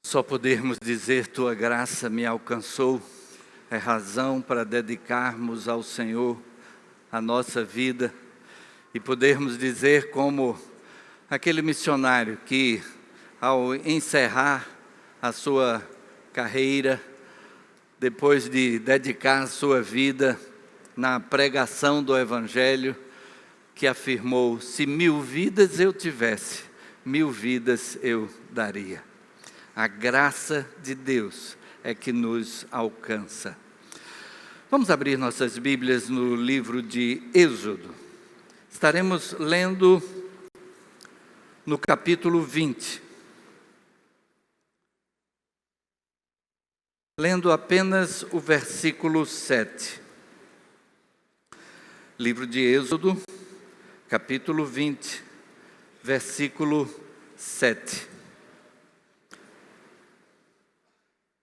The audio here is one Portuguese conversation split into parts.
Só podermos dizer, tua graça me alcançou, é razão para dedicarmos ao Senhor a nossa vida e podermos dizer como aquele missionário que, ao encerrar a sua carreira, depois de dedicar a sua vida na pregação do Evangelho, que afirmou: se 1000 vidas eu tivesse, 1000 vidas eu daria. A graça de Deus é que nos alcança. Vamos abrir nossas Bíblias no livro de Êxodo. Estaremos lendo no capítulo 20. Lendo apenas o versículo 7. Livro de Êxodo, capítulo 20, versículo 7.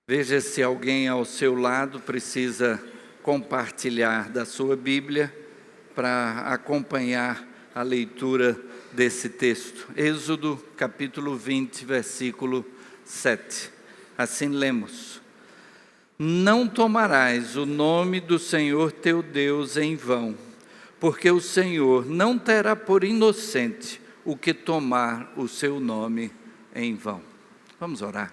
Veja se alguém ao seu lado precisa compartilhar da sua Bíblia para acompanhar a leitura desse texto. Êxodo, capítulo 20, versículo 7. Assim lemos: não tomarás o nome do Senhor teu Deus em vão, porque o Senhor não terá por inocente o que tomar o seu nome em vão. Vamos orar.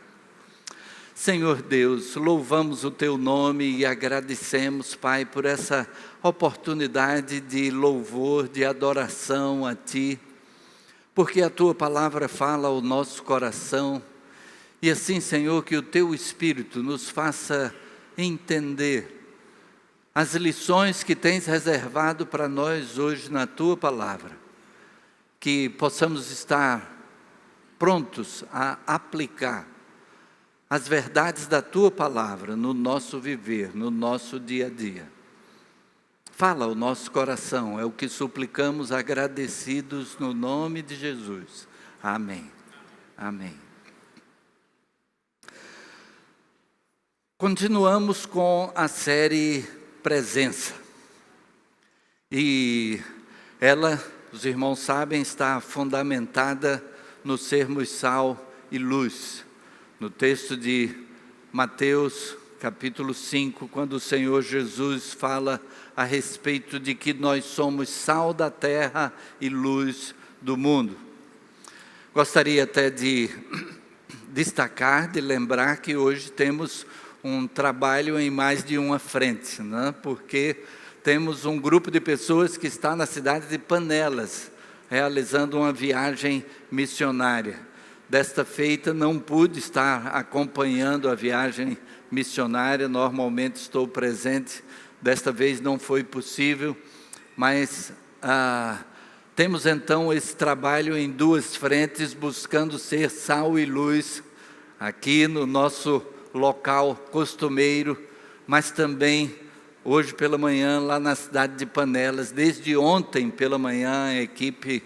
Senhor Deus, louvamos o Teu nome e agradecemos, Pai, por essa oportunidade de louvor, de adoração a Ti, porque a Tua palavra fala ao nosso coração, e assim, Senhor, que o Teu Espírito nos faça entender as lições que Tens reservado para nós hoje na Tua palavra, que possamos estar prontos a aplicar as verdades da Tua palavra no nosso viver, no nosso dia a dia. Fala ao nosso coração, é o que suplicamos agradecidos no nome de Jesus. Amém. Amém. Continuamos com a série Presença. E ela, os irmãos sabem, está fundamentada no sermos sal e luz. No texto de Mateus, capítulo 5, quando o Senhor Jesus fala a respeito de que nós somos sal da terra e luz do mundo. Gostaria até de destacar, de lembrar que hoje temos um trabalho em mais de uma frente, né? Porque temos um grupo de pessoas que está na cidade de Panelas, realizando uma viagem missionária. Desta feita não pude estar acompanhando a viagem missionária, normalmente estou presente, desta vez não foi possível, mas temos então esse trabalho em duas frentes, buscando ser sal e luz aqui no nosso local costumeiro, mas também hoje pela manhã lá na cidade de Panelas. Desde ontem pela manhã a equipe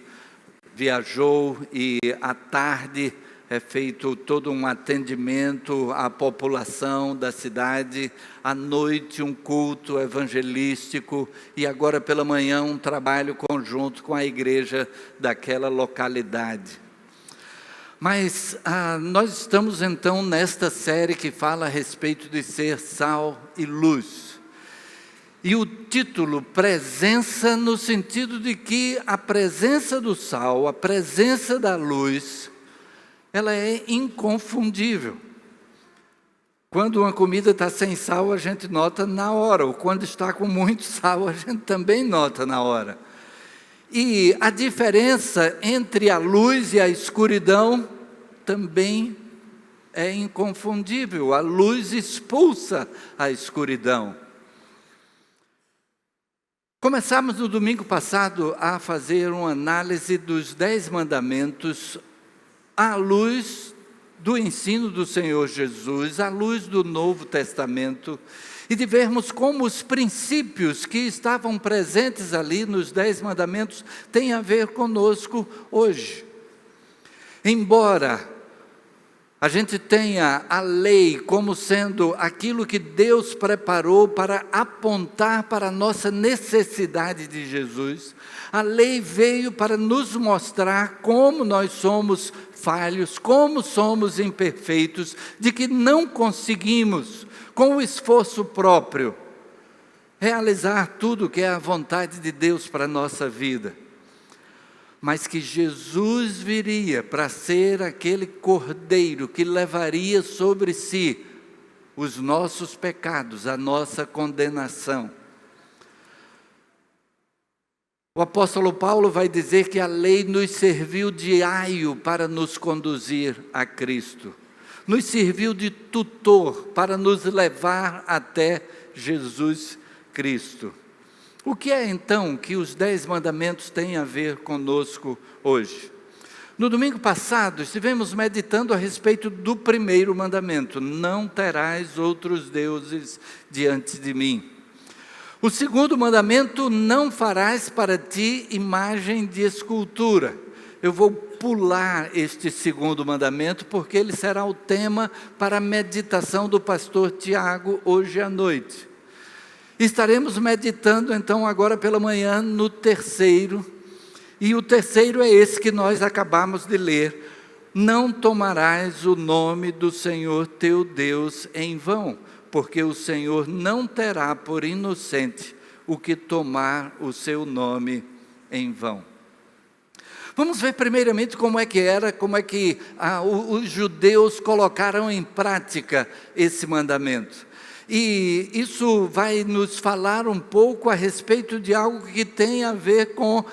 viajou e à tarde é feito todo um atendimento à população da cidade, à noite um culto evangelístico e agora pela manhã um trabalho conjunto com a igreja daquela localidade. Mas nós estamos então nesta série que fala a respeito de ser sal e luz. E o título, presença, no sentido de que a presença do sal, a presença da luz, ela é inconfundível. Quando uma comida está sem sal, a gente nota na hora, ou quando está com muito sal, a gente também nota na hora. E a diferença entre a luz e a escuridão também é inconfundível. A luz expulsa a escuridão. Começamos no domingo passado a fazer uma análise dos 10 mandamentos à luz do ensino do Senhor Jesus, à luz do Novo Testamento, e de vermos como os princípios que estavam presentes ali nos 10 mandamentos têm a ver conosco hoje. Embora A gente tenha a lei como sendo aquilo que Deus preparou para apontar para a nossa necessidade de Jesus. A lei veio para nos mostrar como nós somos falhos, como somos imperfeitos, de que não conseguimos, com o esforço próprio, realizar tudo que é a vontade de Deus para a nossa vida. Mas que Jesus viria para ser aquele cordeiro que levaria sobre si os nossos pecados, a nossa condenação. O apóstolo Paulo vai dizer que a lei nos serviu de aio para nos conduzir a Cristo. Nos serviu de tutor para nos levar até Jesus Cristo. O que é então que os 10 mandamentos têm a ver conosco hoje? No domingo passado, estivemos meditando a respeito do primeiro mandamento: não terás outros deuses diante de mim. O segundo mandamento: não farás para ti imagem de escultura. Eu vou pular este segundo mandamento, porque ele será o tema para a meditação do pastor Tiago hoje à noite. Estaremos meditando então agora pela manhã no terceiro, e o terceiro é esse que nós acabamos de ler: não tomarás o nome do Senhor teu Deus em vão, porque o Senhor não terá por inocente o que tomar o seu nome em vão. Vamos ver primeiramente como é que os judeus colocaram em prática esse mandamento. E isso vai nos falar um pouco a respeito de algo que tem a ver com,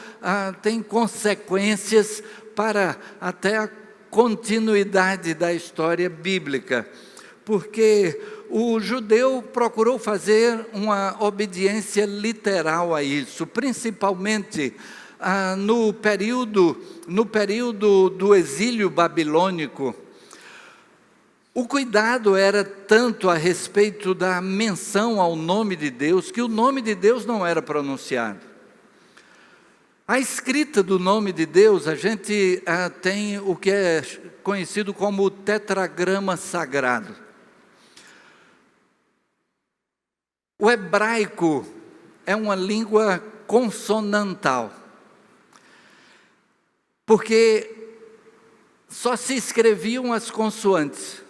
tem consequências para até a continuidade da história bíblica. Porque o judeu procurou fazer uma obediência literal a isso, principalmente no período do exílio babilônico. O cuidado era tanto a respeito da menção ao nome de Deus, que o nome de Deus não era pronunciado. A escrita do nome de Deus, a gente tem o que é conhecido como o tetragrama sagrado. O hebraico é uma língua consonantal, porque só se escreviam as consoantes.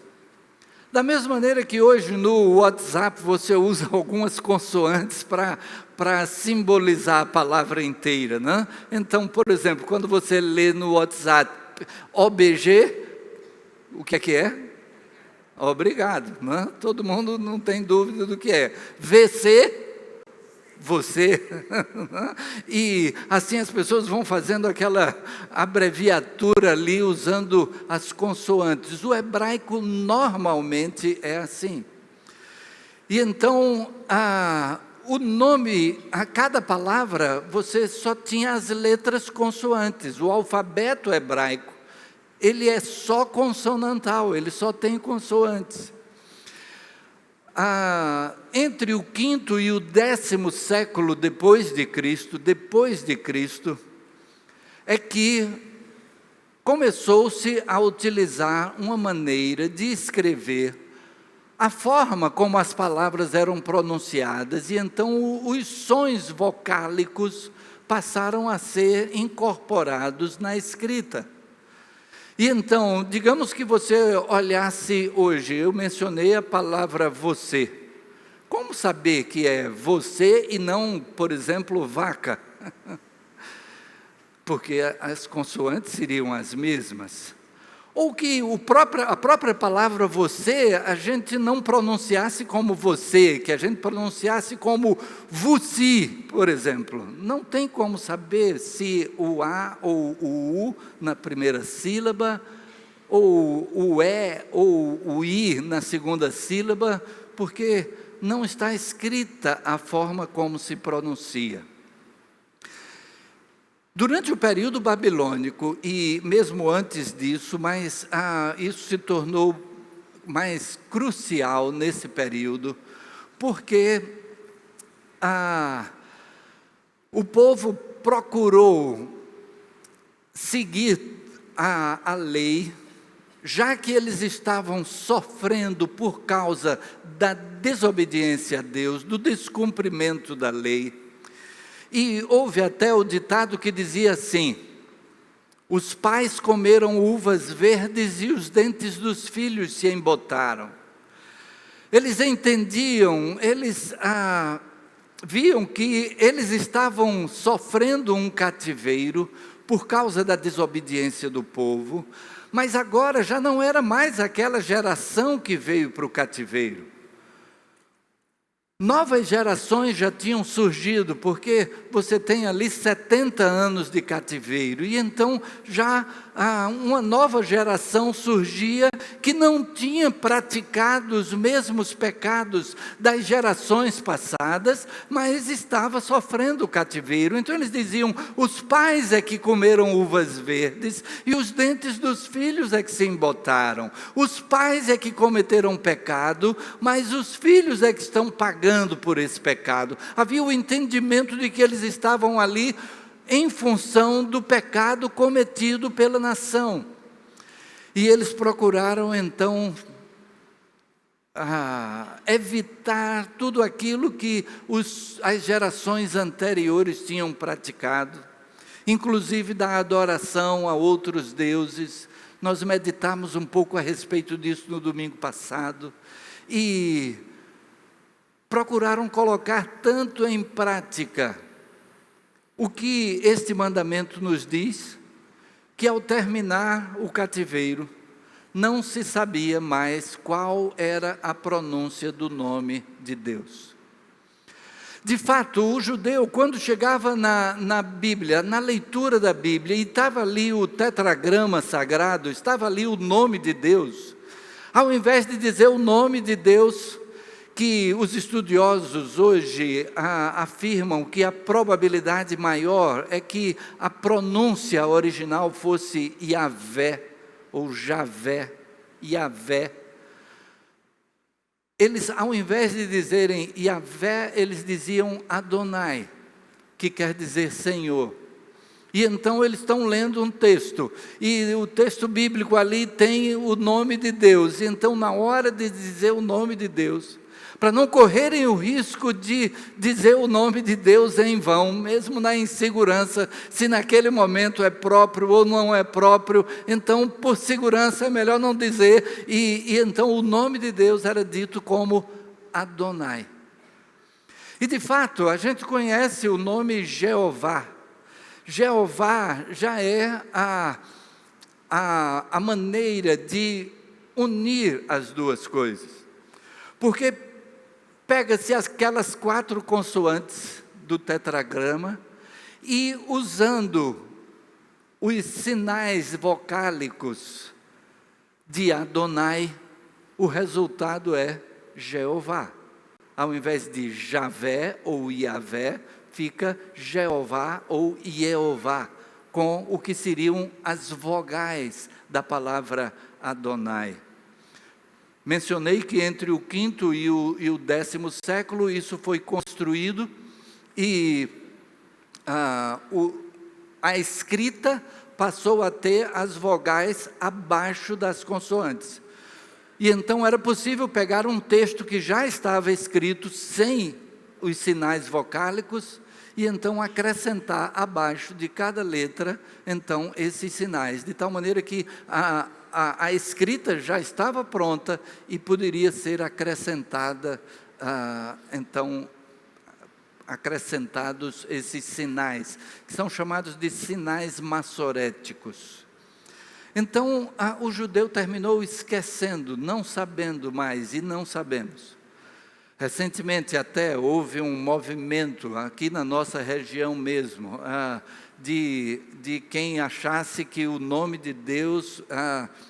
Da mesma maneira que hoje no WhatsApp você usa algumas consoantes para simbolizar a palavra inteira, né? Então, por exemplo, quando você lê no WhatsApp OBG, o que é? Obrigado, né? Todo mundo não tem dúvida do que é. VC, você. E assim as pessoas vão fazendo aquela abreviatura ali, usando as consoantes. O hebraico normalmente é assim. E então, o nome, a cada palavra, você só tinha as letras consoantes. O alfabeto hebraico, ele é só consonantal, ele só tem consoantes. Entre o 5º e o 10º século depois de Cristo, é que começou-se a utilizar uma maneira de escrever a forma como as palavras eram pronunciadas, e então os sons vocálicos passaram a ser incorporados na escrita. E então, digamos que você olhasse hoje, eu mencionei a palavra você. Como saber que é você e não, por exemplo, vaca? Porque as consoantes seriam as mesmas. Ou que a própria palavra você, a gente não pronunciasse como você, que a gente pronunciasse como você, por exemplo. Não tem como saber se o A ou o U na primeira sílaba, ou o E ou o I na segunda sílaba, porque não está escrita a forma como se pronuncia. Durante o período babilônico, e mesmo antes disso, mas isso se tornou mais crucial nesse período, porque o povo procurou seguir a lei já que eles estavam sofrendo por causa da desobediência a Deus, do descumprimento da lei, e houve até o ditado que dizia assim: os pais comeram uvas verdes e os dentes dos filhos se embotaram. Eles entendiam, eles viam que eles estavam sofrendo um cativeiro por causa da desobediência do povo, mas agora já não era mais aquela geração que veio para o cativeiro. Novas gerações já tinham surgido, porque você tem ali 70 anos de cativeiro, e então já uma nova geração surgia que não tinha praticado os mesmos pecados das gerações passadas, mas estava sofrendo o cativeiro. Então eles diziam: os pais é que comeram uvas verdes e os dentes dos filhos é que se embotaram. Os pais é que cometeram pecado, mas os filhos é que estão pagando por esse pecado. Havia o entendimento de que eles estavam ali em função do pecado cometido pela nação. E eles procuraram então evitar tudo aquilo que as gerações anteriores tinham praticado, inclusive da adoração a outros deuses. Nós meditamos um pouco a respeito disso no domingo passado, e procuraram colocar tanto em prática o que este mandamento nos diz, que ao terminar o cativeiro, não se sabia mais qual era a pronúncia do nome de Deus. De fato, o judeu, quando chegava na Bíblia, na leitura da Bíblia, e estava ali o tetragrama sagrado, estava ali o nome de Deus, ao invés de dizer o nome de Deus, que os estudiosos hoje afirmam que a probabilidade maior é que a pronúncia original fosse Yahvé, ou Javé, Yahvé. Eles, ao invés de dizerem Yahvé, eles diziam Adonai, que quer dizer Senhor. E então eles estão lendo um texto, e o texto bíblico ali tem o nome de Deus. E então, na hora de dizer o nome de Deus, para não correrem o risco de dizer o nome de Deus em vão, mesmo na insegurança, se naquele momento é próprio ou não é próprio, então por segurança é melhor não dizer, e então o nome de Deus era dito como Adonai. E de fato, a gente conhece o nome Jeová. Jeová já é a maneira de unir as duas coisas, porque pega-se aquelas 4 consoantes do tetragrama e, usando os sinais vocálicos de Adonai, o resultado é Jeová. Ao invés de Javé ou Yahvé, fica Jeová ou Jeová, com o que seriam as vogais da palavra Adonai. Mencionei que entre o 5º e o 10º século isso foi construído, e a escrita passou a ter as vogais abaixo das consoantes. E então era possível pegar um texto que já estava escrito sem os sinais vocálicos, e então acrescentar abaixo de cada letra, então, esses sinais, de tal maneira que a escrita já estava pronta e poderia ser acrescentada, então, acrescentados esses sinais, que são chamados de sinais massoréticos. Então, o judeu terminou esquecendo, não sabendo mais, e não sabemos. Recentemente até houve um movimento aqui na nossa região mesmo, de quem achasse que o nome de Deus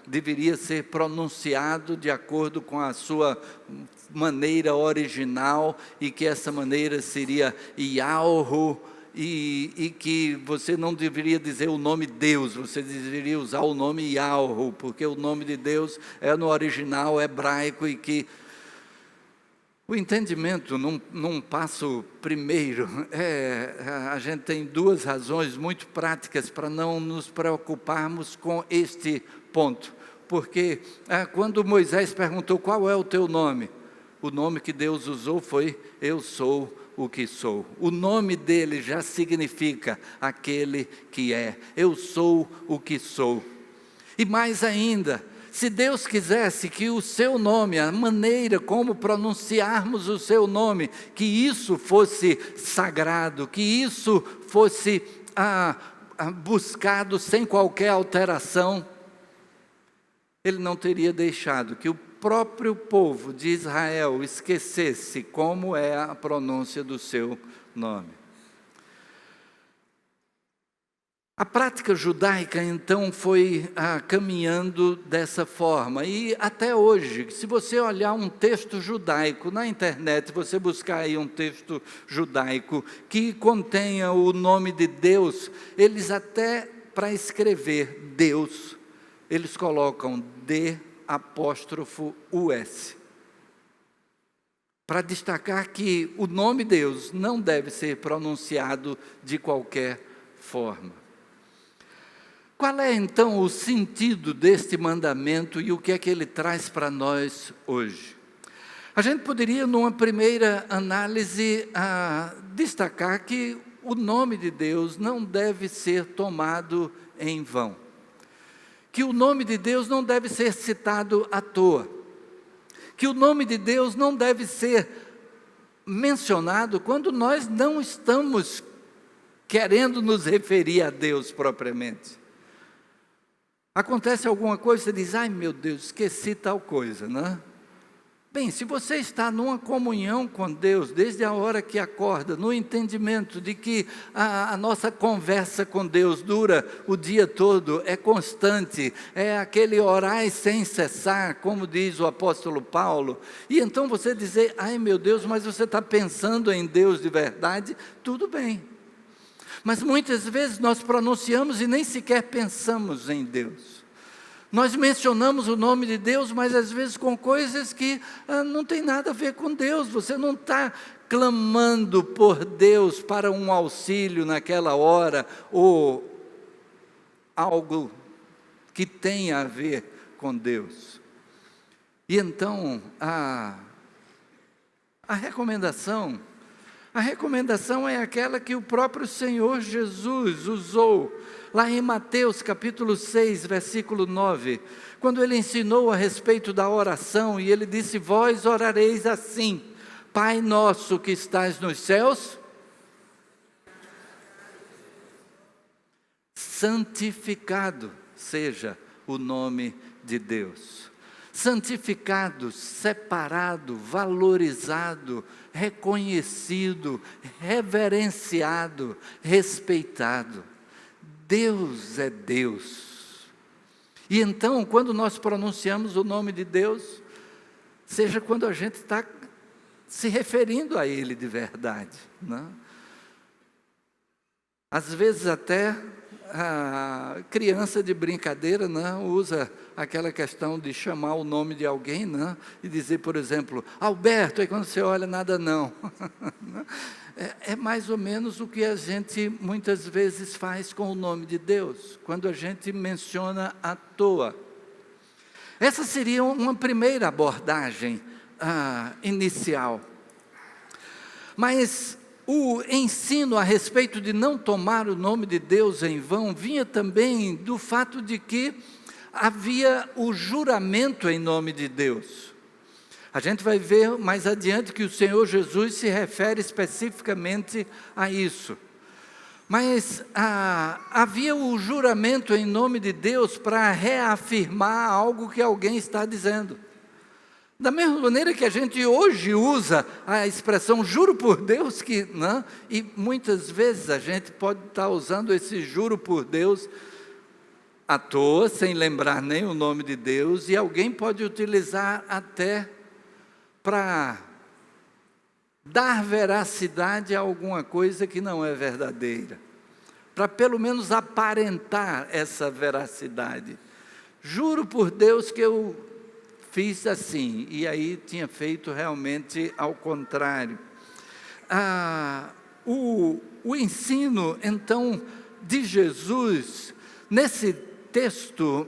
deveria ser pronunciado de acordo com a sua maneira original, e que essa maneira seria Yahweh, e que você não deveria dizer o nome Deus, você deveria usar o nome Yahweh, porque o nome de Deus é no original hebraico, e que o entendimento, num passo primeiro, a gente tem 2 razões muito práticas para não nos preocuparmos com este ponto. porque quando Moisés perguntou qual é o teu nome, o nome que Deus usou foi eu sou o que sou. O nome dele já significa aquele que é. Eu sou o que sou. E mais ainda, se Deus quisesse que o seu nome, a maneira como pronunciarmos o seu nome, que isso fosse sagrado, que isso fosse buscado sem qualquer alteração, Ele não teria deixado que o próprio povo de Israel esquecesse como é a pronúncia do seu nome. A prática judaica, então, foi caminhando dessa forma. E até hoje, se você olhar um texto judaico na internet, você buscar aí um texto judaico que contenha o nome de Deus, eles até, para escrever Deus, eles colocam D''US. Para destacar que o nome Deus não deve ser pronunciado de qualquer forma. Qual é então o sentido deste mandamento e o que é que ele traz para nós hoje? A gente poderia, numa primeira análise, destacar que o nome de Deus não deve ser tomado em vão. Que o nome de Deus não deve ser citado à toa. Que o nome de Deus não deve ser mencionado quando nós não estamos querendo nos referir a Deus propriamente. Acontece alguma coisa, você diz, ai meu Deus, esqueci tal coisa, né? Bem, se você está numa comunhão com Deus, desde a hora que acorda, no entendimento de que a nossa conversa com Deus dura o dia todo, é constante, é aquele orar sem cessar, como diz o apóstolo Paulo, e então você dizer, ai meu Deus, mas você está pensando em Deus de verdade, tudo bem. Mas muitas vezes nós pronunciamos e nem sequer pensamos em Deus. Nós mencionamos o nome de Deus, mas às vezes com coisas que não tem nada a ver com Deus. Você não está clamando por Deus para um auxílio naquela hora, ou algo que tenha a ver com Deus. E então, a recomendação é aquela que o próprio Senhor Jesus usou, lá em Mateus capítulo 6, versículo 9, quando Ele ensinou a respeito da oração, e Ele disse, vós orareis assim, Pai nosso que estás nos céus, santificado seja o nome de Deus. Santificado, separado, valorizado, reconhecido, reverenciado, respeitado. Deus é Deus. E então, quando nós pronunciamos o nome de Deus, seja quando a gente está se referindo a Ele de verdade, né? Às vezes até a criança de brincadeira, né, usa aquela questão de chamar o nome de alguém, né, e dizer, por exemplo, Alberto, aí quando você olha, nada não. É mais ou menos o que a gente muitas vezes faz com o nome de Deus, quando a gente menciona à toa. Essa seria uma primeira abordagem inicial. Mas o ensino a respeito de não tomar o nome de Deus em vão vinha também do fato de que havia o juramento em nome de Deus. A gente vai ver mais adiante que o Senhor Jesus se refere especificamente a isso. Mas havia o juramento em nome de Deus para reafirmar algo que alguém está dizendo. Da mesma maneira que a gente hoje usa a expressão juro por Deus, e muitas vezes a gente pode estar usando esse juro por Deus à toa, sem lembrar nem o nome de Deus, e alguém pode utilizar até para dar veracidade a alguma coisa que não é verdadeira, para pelo menos aparentar essa veracidade. Juro por Deus que eu fiz assim, e aí tinha feito realmente ao contrário. O ensino, então, de Jesus, nesse texto,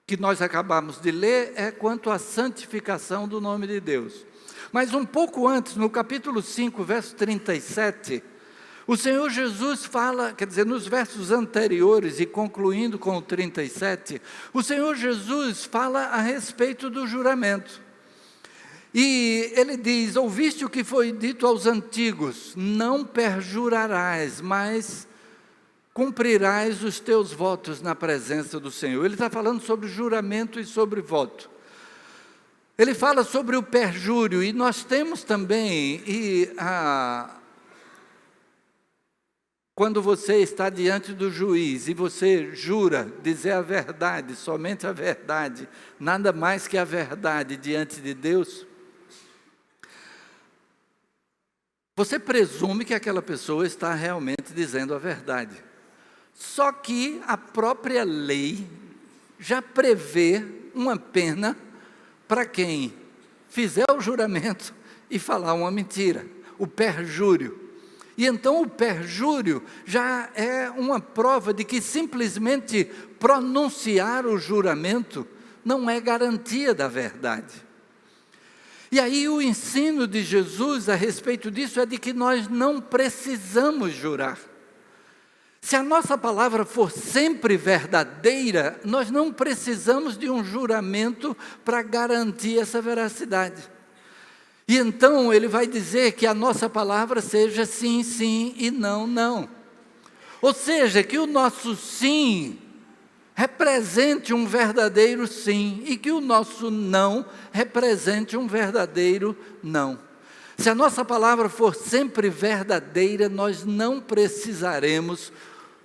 que nós acabamos de ler é quanto à santificação do nome de Deus. Mas um pouco antes, no capítulo 5, verso 37, o Senhor Jesus fala, quer dizer, nos versos anteriores e concluindo com o 37, o Senhor Jesus fala a respeito do juramento. E ele diz: ouviste o que foi dito aos antigos, não perjurarás, mas cumprirás os teus votos na presença do Senhor. Ele está falando sobre juramento e sobre voto. Ele fala sobre o perjúrio, e nós temos também, quando você está diante do juiz e você jura dizer a verdade, somente a verdade, nada mais que a verdade diante de Deus, você presume que aquela pessoa está realmente dizendo a verdade. Só que a própria lei já prevê uma pena para quem fizer o juramento e falar uma mentira, o perjúrio. E então o perjúrio já é uma prova de que simplesmente pronunciar o juramento não é garantia da verdade. E aí o ensino de Jesus a respeito disso é de que nós não precisamos jurar. Se a nossa palavra for sempre verdadeira, nós não precisamos de um juramento para garantir essa veracidade. E então ele vai dizer que a nossa palavra seja sim, sim e não, não. Ou seja, que o nosso sim represente um verdadeiro sim e que o nosso não represente um verdadeiro não. Se a nossa palavra for sempre verdadeira, nós não precisaremos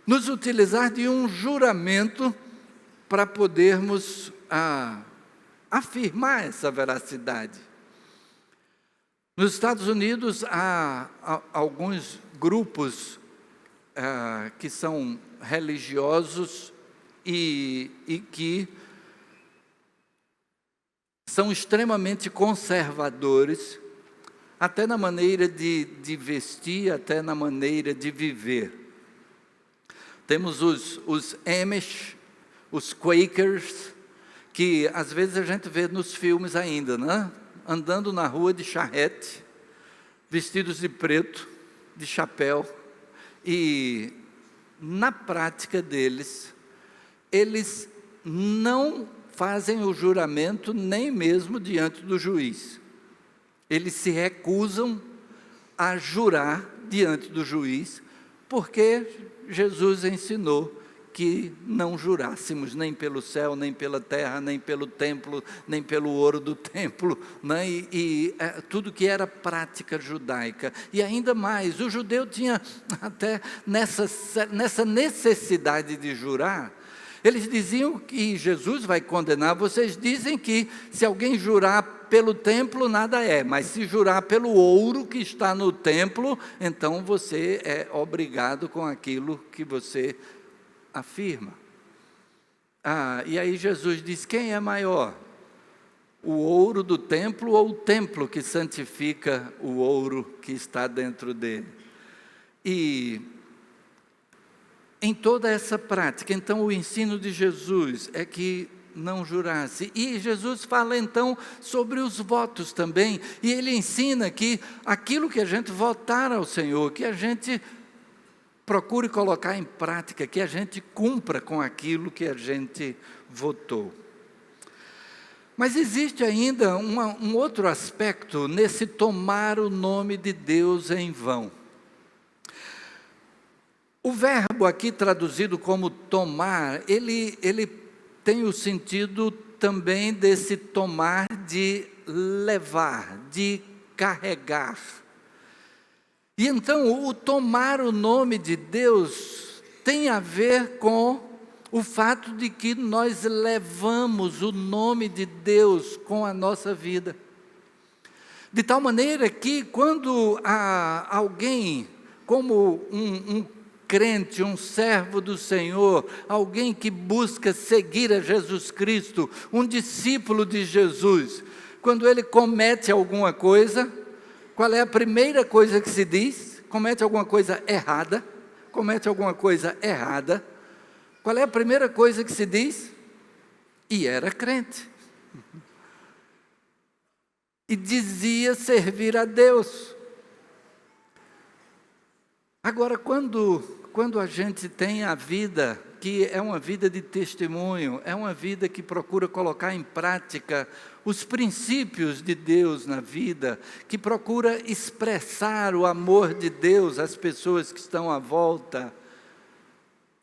nos utilizar de um juramento para podermos afirmar essa veracidade. Nos Estados Unidos há alguns grupos que são religiosos e que são extremamente conservadores, até na maneira de vestir, até na maneira de viver. Temos os Amish, os Quakers, que às vezes a gente vê nos filmes ainda, né? Andando na rua de charrete, vestidos de preto, de chapéu, e na prática deles, eles não fazem o juramento nem mesmo diante do juiz. Eles se recusam a jurar diante do juiz, porque Jesus ensinou que não jurássemos nem pelo céu, nem pela terra, nem pelo templo, nem pelo ouro do templo, né? Tudo que era prática judaica. E ainda mais, o judeu tinha até nessa necessidade de jurar, eles diziam que Jesus vai condenar. Vocês dizem que se alguém jurar pelo templo, nada é, mas se jurar pelo ouro que está no templo, então você é obrigado com aquilo que você afirma. E aí Jesus diz: quem é maior? O ouro do templo ou o templo que santifica o ouro que está dentro dele? E em toda essa prática, então o ensino de Jesus é que não jurasse. E Jesus fala então sobre os votos também, e ele ensina que aquilo que a gente votar ao Senhor, que a gente procure colocar em prática, que a gente cumpra com aquilo que a gente votou. Mas existe ainda um outro aspecto nesse tomar o nome de Deus em vão. O verbo aqui traduzido como tomar, ele tem o sentido também desse tomar de levar, de carregar. E então o tomar o nome de Deus tem a ver com o fato de que nós levamos o nome de Deus com a nossa vida. De tal maneira que quando alguém, como um crente, um servo do Senhor, alguém que busca seguir a Jesus Cristo, um discípulo de Jesus, quando ele comete alguma coisa, qual é a primeira coisa que se diz? Comete alguma coisa errada, qual é a primeira coisa que se diz? e era crente. E dizia servir a Deus. Agora, quando a gente tem a vida, que é uma vida de testemunho, é uma vida que procura colocar em prática os princípios de Deus na vida, que procura expressar o amor de Deus às pessoas que estão à volta,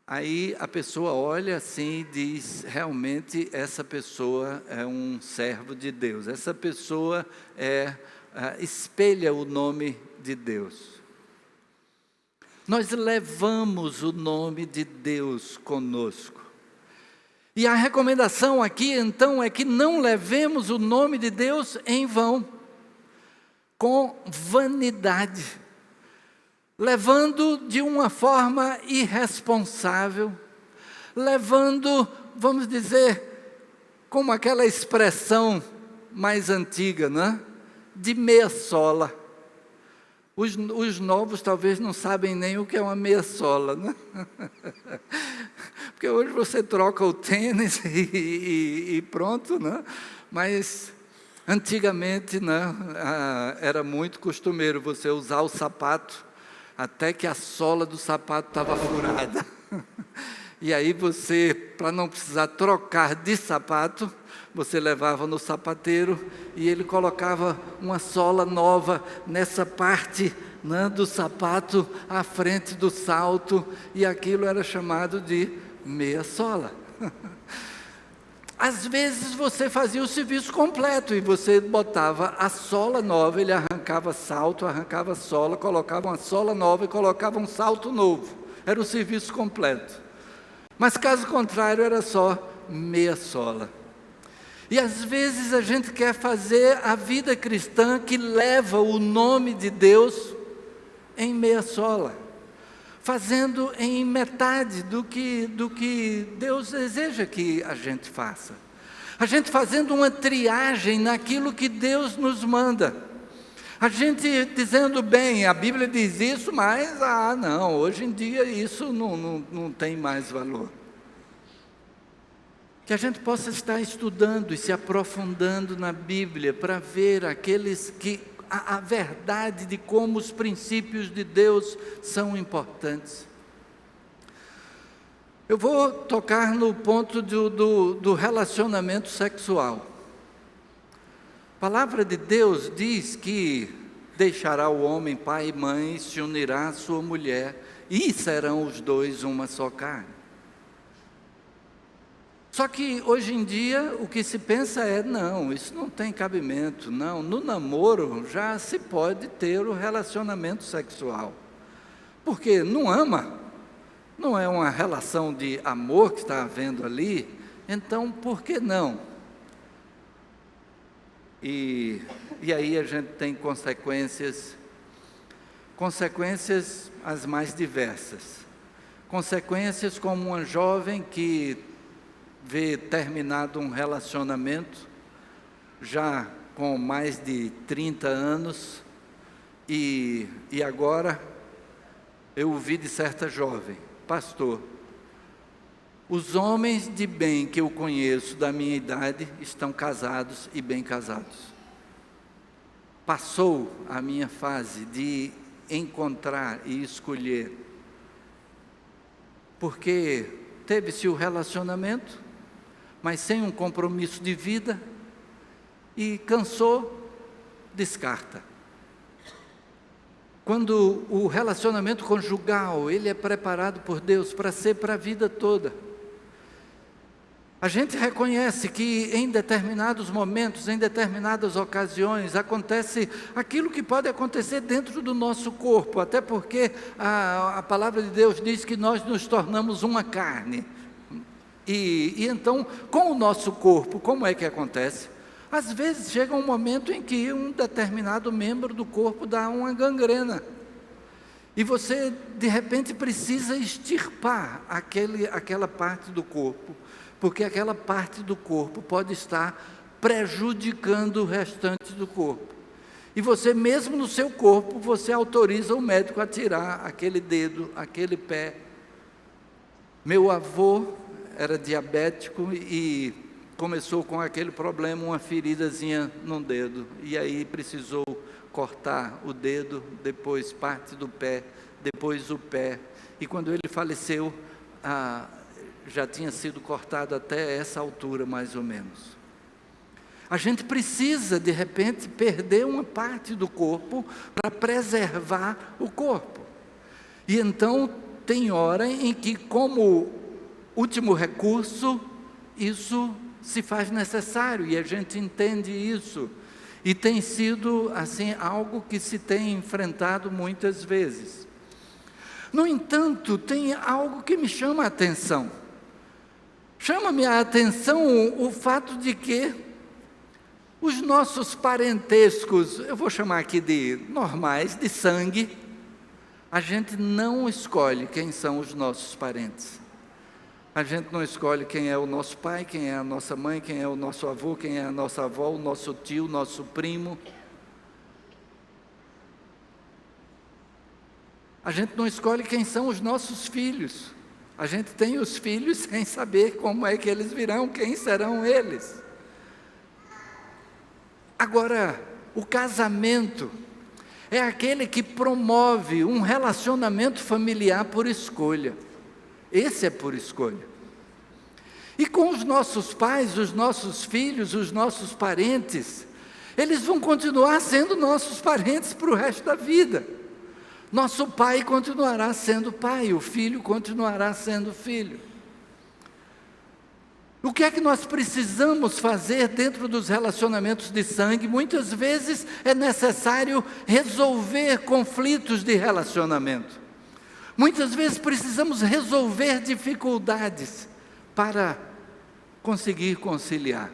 aí a pessoa olha assim e diz, realmente essa pessoa é um servo de Deus, essa pessoa espelha o nome de Deus. Nós levamos o nome de Deus conosco. E a recomendação aqui, então, é que não levemos o nome de Deus em vão, com vanidade, levando de uma forma irresponsável, levando, vamos dizer, como aquela expressão mais antiga, né? De meia sola. Os novos talvez não sabem nem o que é uma meia sola, né? Porque hoje você troca o tênis e pronto, né? Mas antigamente, né, era muito costumeiro você usar o sapato até que a sola do sapato estava furada. E aí você, para não precisar trocar de sapato, você levava no sapateiro e ele colocava uma sola nova nessa parte, né, do sapato, à frente do salto, e aquilo era chamado de meia sola. Às vezes você fazia o serviço completo e você botava a sola nova, ele arrancava salto, arrancava sola, colocava uma sola nova e colocava um salto novo. Era o serviço completo. Mas caso contrário, era só meia sola. E às vezes a gente quer fazer a vida cristã que leva o nome de Deus em meia sola, fazendo em metade do que Deus deseja que a gente faça. A gente fazendo uma triagem naquilo que Deus nos manda. A gente dizendo, bem, a Bíblia diz isso, mas, não, hoje em dia isso não tem mais valor. Que a gente possa estar estudando e se aprofundando na Bíblia para ver a verdade de como os princípios de Deus são importantes. Eu vou tocar no ponto do relacionamento sexual. A palavra de Deus diz que deixará o homem pai e mãe, se unirá à sua mulher, e serão os dois uma só carne. Só que hoje em dia o que se pensa não, isso não tem cabimento, não. No namoro já se pode ter o relacionamento sexual. Porque não ama, não é uma relação de amor que está havendo ali, então por que não? E aí a gente tem consequências as mais diversas. Consequências como uma jovem que vê terminado um relacionamento, já com mais de 30 anos, e agora eu ouvi de certa jovem, pastor, os homens de bem que eu conheço da minha idade estão casados e bem casados. Passou a minha fase de encontrar e escolher, porque teve-se o relacionamento, mas sem um compromisso de vida, e cansou, descarta. Quando o relacionamento conjugal, ele é preparado por Deus para ser para a vida toda. A gente reconhece que em determinados momentos, em determinadas ocasiões, acontece aquilo que pode acontecer dentro do nosso corpo, até porque a palavra de Deus diz que nós nos tornamos uma carne. E então, com o nosso corpo, como é que acontece? Às vezes chega um momento em que um determinado membro do corpo dá uma gangrena. E você, de repente, precisa extirpar aquela parte do corpo, porque aquela parte do corpo pode estar prejudicando o restante do corpo. E você, mesmo no seu corpo, você autoriza o médico a tirar aquele dedo, aquele pé. Meu avô era diabético e começou com aquele problema, uma feridazinha num dedo, e aí precisou cortar o dedo, depois parte do pé, depois o pé, e quando ele faleceu, já tinha sido cortado até essa altura mais ou menos. A gente precisa de repente perder uma parte do corpo para preservar o corpo, e então tem hora em que, como último recurso, isso se faz necessário, e a gente entende isso, e tem sido assim algo que se tem enfrentado muitas vezes. No entanto, tem algo que me chama a atenção. Chama-me a atenção o fato de que os nossos parentescos, eu vou chamar aqui de normais, de sangue, a gente não escolhe quem são os nossos parentes. A gente não escolhe quem é o nosso pai, quem é a nossa mãe, quem é o nosso avô, quem é a nossa avó, o nosso tio, o nosso primo. A gente não escolhe quem são os nossos filhos. A gente tem os filhos sem saber como é que eles virão, quem serão eles. Agora, o casamento é aquele que promove um relacionamento familiar por escolha. Esse é por escolha. E com os nossos pais, os nossos filhos, os nossos parentes, eles vão continuar sendo nossos parentes para o resto da vida. Nosso pai continuará sendo pai, o filho continuará sendo filho. O que é que nós precisamos fazer dentro dos relacionamentos de sangue? Muitas vezes é necessário resolver conflitos de relacionamento. Muitas vezes precisamos resolver dificuldades para conseguir conciliar.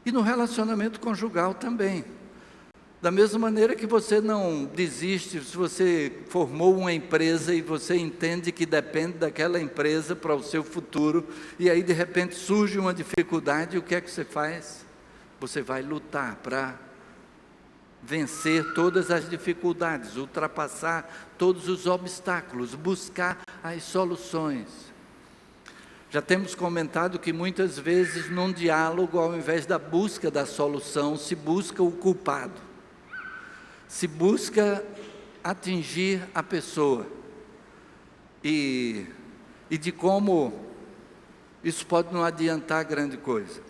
E no relacionamento conjugal também. Da mesma maneira que você não desiste, se você formou uma empresa e você entende que depende daquela empresa para o seu futuro, e aí de repente surge uma dificuldade, o que é que você faz? Você vai lutar para vencer todas as dificuldades, ultrapassar todos os obstáculos, buscar as soluções. Já temos comentado que muitas vezes num diálogo, ao invés da busca da solução, se busca o culpado, se busca atingir a pessoa, e de como isso pode não adiantar grande coisa.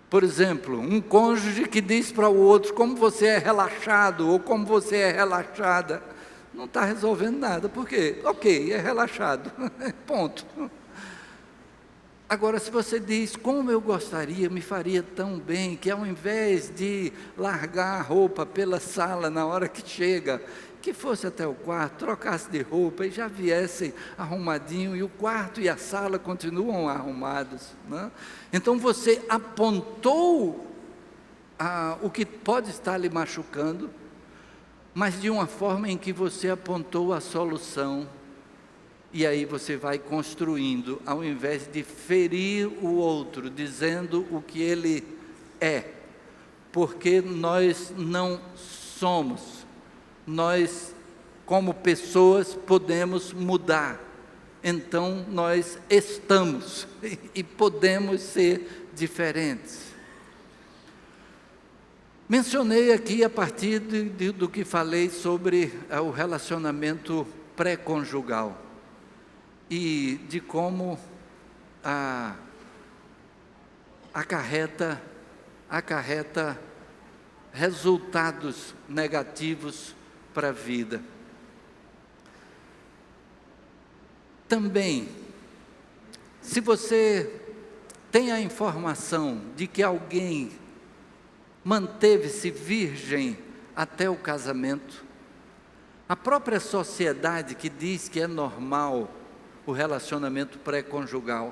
Por exemplo, um cônjuge que diz para o outro como você é relaxado ou como você é relaxada, não está resolvendo nada, porque, ok, é relaxado, ponto. Agora, se você diz, como eu gostaria, me faria tão bem, que ao invés de largar a roupa pela sala na hora que chega, que fosse até o quarto, trocasse de roupa e já viesse arrumadinho, e o quarto e a sala continuam arrumados, né? Então você apontou o que pode estar lhe machucando, mas de uma forma em que você apontou a solução. E aí você vai construindo, ao invés de ferir o outro, dizendo o que ele é, porque nós não somos, nós como pessoas podemos mudar, então nós estamos e podemos ser diferentes. Mencionei aqui a partir do que falei sobre o relacionamento pré-conjugal, e de como acarreta resultados negativos para a vida. Também, se você tem a informação de que alguém manteve-se virgem até o casamento, a própria sociedade que diz que é normal o relacionamento pré-conjugal,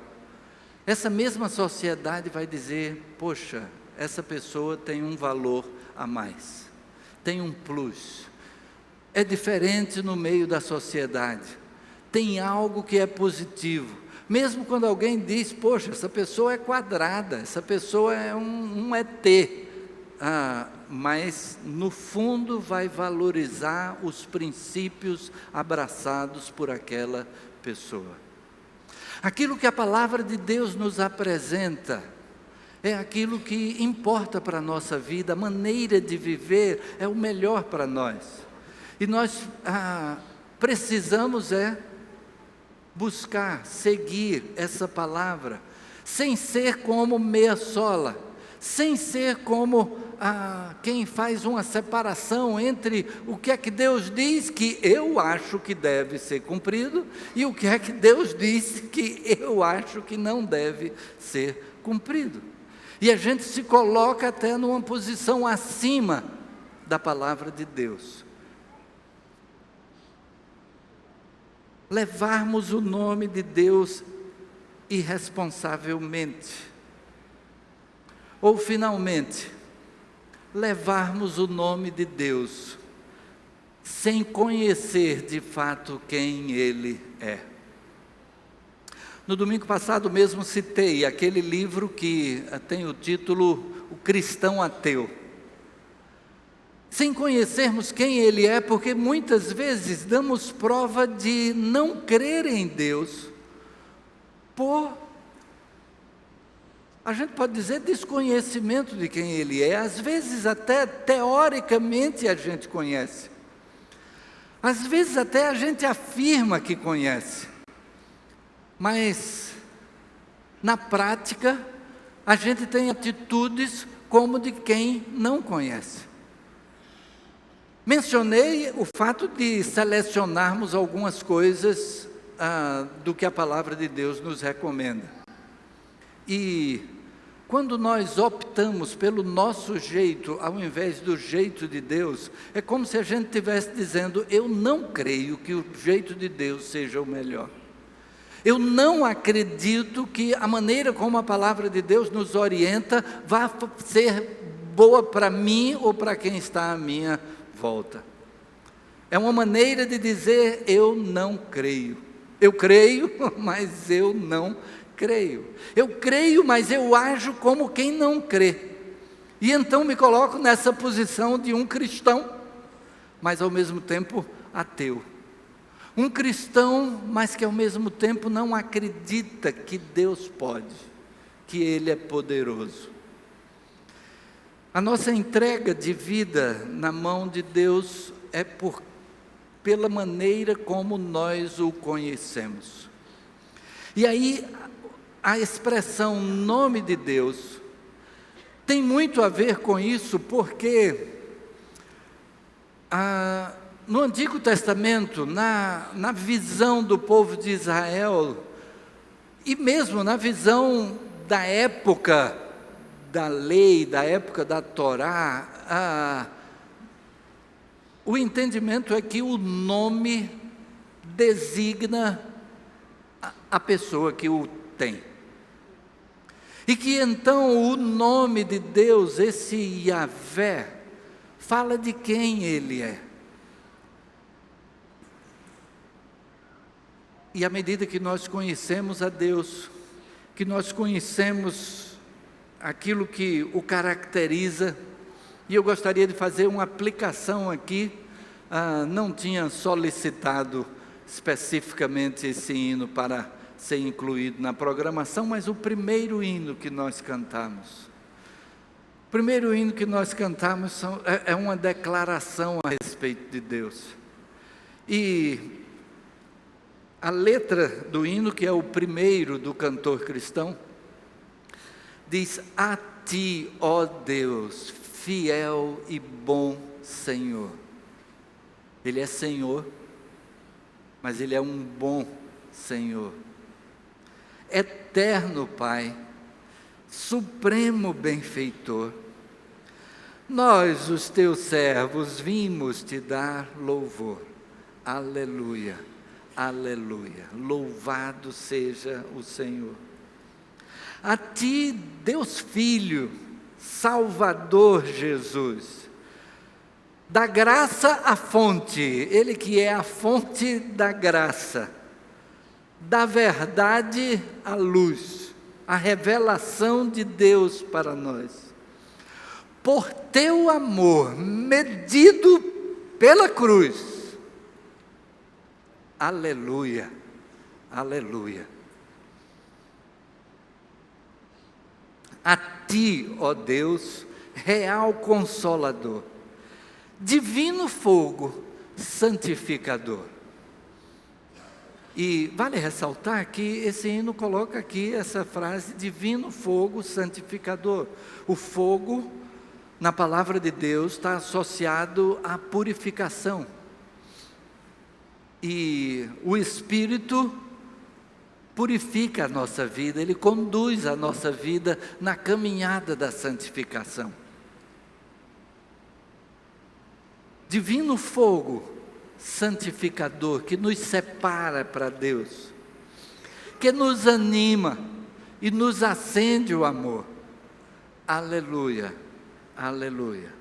essa mesma sociedade vai dizer, poxa, essa pessoa tem um valor a mais, tem um plus, é diferente no meio da sociedade, tem algo que é positivo, mesmo quando alguém diz, poxa, essa pessoa é quadrada, essa pessoa é um ET, mas no fundo vai valorizar os princípios abraçados por aquela pessoa. Aquilo que a palavra de Deus nos apresenta é aquilo que importa para a nossa vida, a maneira de viver é o melhor para nós. E nós precisamos buscar, seguir essa palavra, sem ser como meia sola, sem ser como quem faz uma separação entre o que é que Deus diz que eu acho que deve ser cumprido e o que é que Deus diz que eu acho que não deve ser cumprido. E a gente se coloca até numa posição acima da palavra de Deus. Levarmos o nome de Deus irresponsavelmente. Ou, finalmente, levarmos o nome de Deus sem conhecer de fato quem Ele é. No domingo passado mesmo citei aquele livro que tem o título O Cristão Ateu. Sem conhecermos quem Ele é, porque muitas vezes damos prova de não crer em Deus a gente pode dizer desconhecimento de quem Ele é. Às vezes até teoricamente a gente conhece. Às vezes até a gente afirma que conhece. Mas na prática a gente tem atitudes como de quem não conhece. Mencionei o fato de selecionarmos algumas coisas do que a palavra de Deus nos recomenda. E quando nós optamos pelo nosso jeito, ao invés do jeito de Deus, é como se a gente estivesse dizendo: eu não creio que o jeito de Deus seja o melhor. Eu não acredito que a maneira como a palavra de Deus nos orienta vá ser boa para mim ou para quem está à minha volta. É uma maneira de dizer: eu não creio. Eu creio, mas eu não creio. Eu creio, mas eu ajo como quem não crê. E então me coloco nessa posição de um cristão, mas ao mesmo tempo ateu. Um cristão, mas que ao mesmo tempo não acredita que Deus pode, que Ele é poderoso. A nossa entrega de vida na mão de Deus é pela maneira como nós o conhecemos. E aí, a expressão nome de Deus tem muito a ver com isso, porque no Antigo Testamento, na visão do povo de Israel, e mesmo na visão da época da lei, da época da Torá, o entendimento é que o nome designa a pessoa que o tem. E que então o nome de Deus, esse Yahvé, fala de quem Ele é. E à medida que nós conhecemos a Deus, que nós conhecemos aquilo que o caracteriza, e eu gostaria de fazer uma aplicação aqui, não tinha solicitado especificamente esse hino para ser incluído na programação, mas o primeiro hino que nós cantamos, é uma declaração a respeito de Deus. E a letra do hino, que é o primeiro do cantor cristão, diz: a ti, ó Deus, fiel e bom Senhor. Ele é Senhor, mas Ele é um bom Senhor. Eterno Pai, supremo benfeitor, nós, os teus servos, vimos te dar louvor. Aleluia, aleluia, louvado seja o Senhor. A ti, Deus Filho, Salvador Jesus, da graça a fonte, Ele que é a fonte da graça, da verdade a luz, a revelação de Deus para nós. Por teu amor, medido pela cruz, aleluia, aleluia. A ti, ó Deus, real consolador, divino fogo santificador. E vale ressaltar que esse hino coloca aqui essa frase, divino fogo santificador. O fogo, na palavra de Deus, está associado à purificação. E o Espírito purifica a nossa vida, ele conduz a nossa vida na caminhada da santificação. Divino fogo santificador que nos separa para Deus, que nos anima e nos acende o amor. Aleluia, aleluia.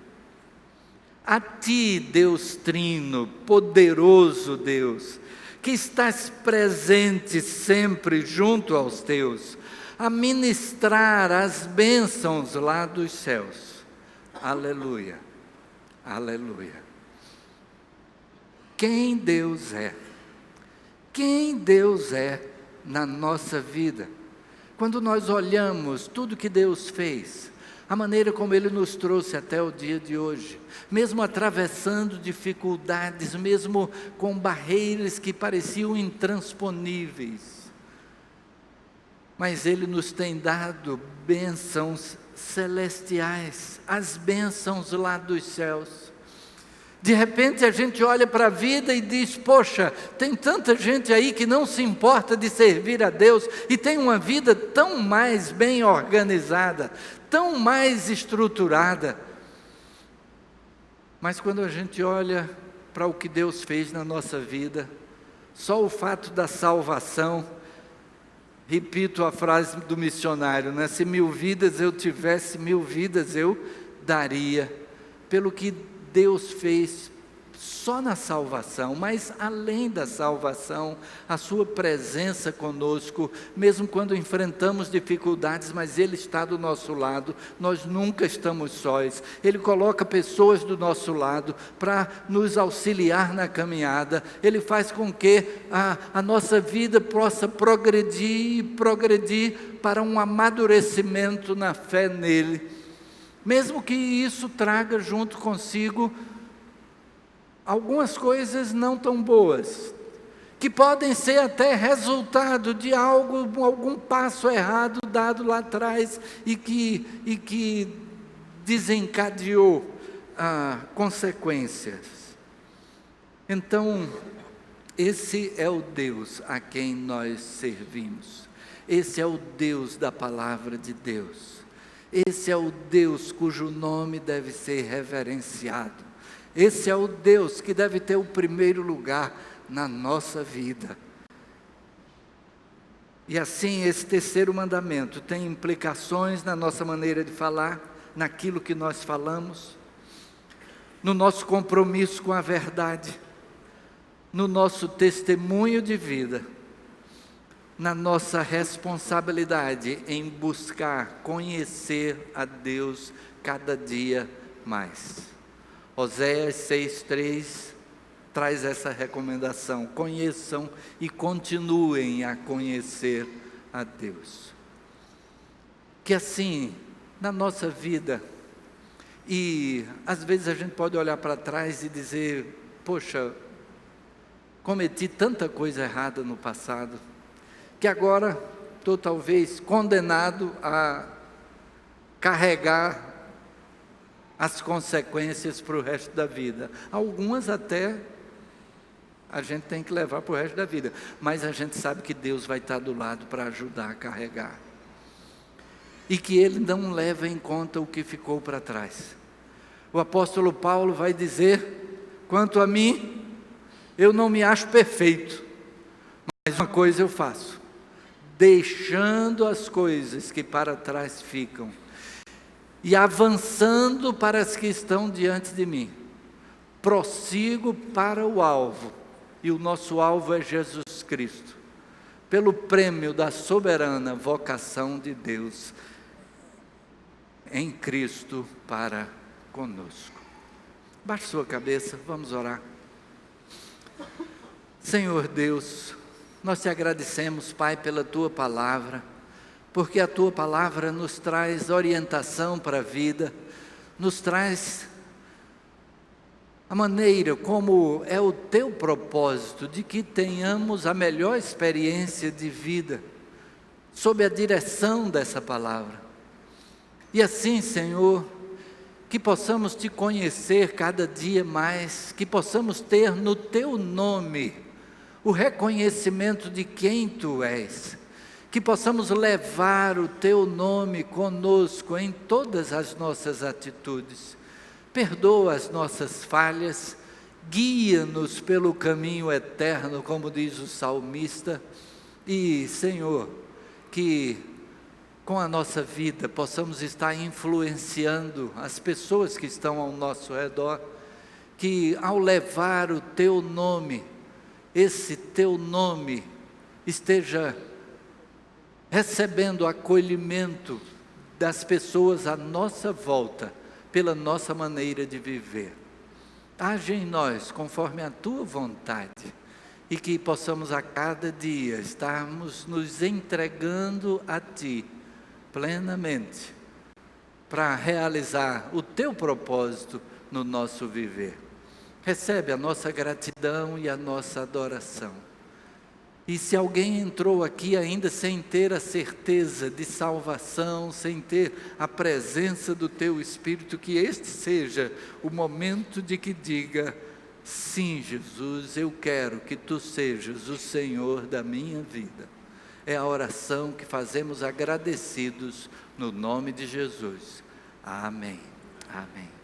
A ti, Deus Trino, poderoso Deus, que estás presente sempre junto aos teus, a ministrar as bênçãos lá dos céus. Aleluia, aleluia. Quem Deus é? Quem Deus é na nossa vida? Quando nós olhamos tudo que Deus fez, a maneira como Ele nos trouxe até o dia de hoje, mesmo atravessando dificuldades, mesmo com barreiras que pareciam intransponíveis, mas Ele nos tem dado bênçãos celestiais, as bênçãos lá dos céus. De repente a gente olha para a vida e diz, poxa, tem tanta gente aí que não se importa de servir a Deus e tem uma vida tão mais bem organizada, tão mais estruturada. Mas quando a gente olha para o que Deus fez na nossa vida, só o fato da salvação, repito a frase do missionário, né? Se 1000 vidas eu tivesse, 1000 vidas eu daria, pelo que Deus fez só na salvação, mas além da salvação, a sua presença conosco, mesmo quando enfrentamos dificuldades, mas Ele está do nosso lado, nós nunca estamos sós, Ele coloca pessoas do nosso lado para nos auxiliar na caminhada, Ele faz com que a nossa vida possa progredir para um amadurecimento na fé nele, mesmo que isso traga junto consigo algumas coisas não tão boas, que podem ser até resultado de algum passo errado dado lá atrás e que desencadeou consequências. Então, esse é o Deus a quem nós servimos, esse é o Deus da palavra de Deus. Esse é o Deus cujo nome deve ser reverenciado. Esse é o Deus que deve ter o primeiro lugar na nossa vida. E assim, esse terceiro mandamento tem implicações na nossa maneira de falar, naquilo que nós falamos, no nosso compromisso com a verdade, no nosso testemunho de vida, na nossa responsabilidade em buscar conhecer a Deus cada dia mais. Oséias 6,3 traz essa recomendação: conheçam e continuem a conhecer a Deus. Que assim, na nossa vida, e às vezes a gente pode olhar para trás e dizer, poxa, cometi tanta coisa errada no passado, que agora estou talvez condenado a carregar as consequências para o resto da vida. Algumas até a gente tem que levar para o resto da vida, mas a gente sabe que Deus vai estar do lado para ajudar a carregar. E que Ele não leva em conta o que ficou para trás. O apóstolo Paulo vai dizer, quanto a mim, eu não me acho perfeito, mas uma coisa eu faço, deixando as coisas que para trás ficam, e avançando para as que estão diante de mim, prossigo para o alvo, e o nosso alvo é Jesus Cristo, pelo prêmio da soberana vocação de Deus, em Cristo para conosco. Baixe sua cabeça, vamos orar. Senhor Deus, nós te agradecemos, Pai, pela Tua palavra, porque a Tua palavra nos traz orientação para a vida, nos traz a maneira como é o Teu propósito de que tenhamos a melhor experiência de vida, sob a direção dessa palavra. E assim, Senhor, que possamos Te conhecer cada dia mais, que possamos ter no Teu nome o reconhecimento de quem Tu és, que possamos levar o Teu nome conosco em todas as nossas atitudes. Perdoa as nossas falhas, guia-nos pelo caminho eterno, como diz o salmista, e, Senhor, que com a nossa vida possamos estar influenciando as pessoas que estão ao nosso redor, que ao levar o Teu nome, esse Teu nome esteja recebendo acolhimento das pessoas à nossa volta, pela nossa maneira de viver. Age em nós conforme a Tua vontade, e que possamos a cada dia estarmos nos entregando a Ti plenamente, para realizar o Teu propósito no nosso viver. Recebe a nossa gratidão e a nossa adoração. E se alguém entrou aqui ainda sem ter a certeza de salvação, sem ter a presença do Teu Espírito, que este seja o momento de que diga: sim, Jesus, eu quero que Tu sejas o Senhor da minha vida. É a oração que fazemos agradecidos no nome de Jesus. Amém. Amém.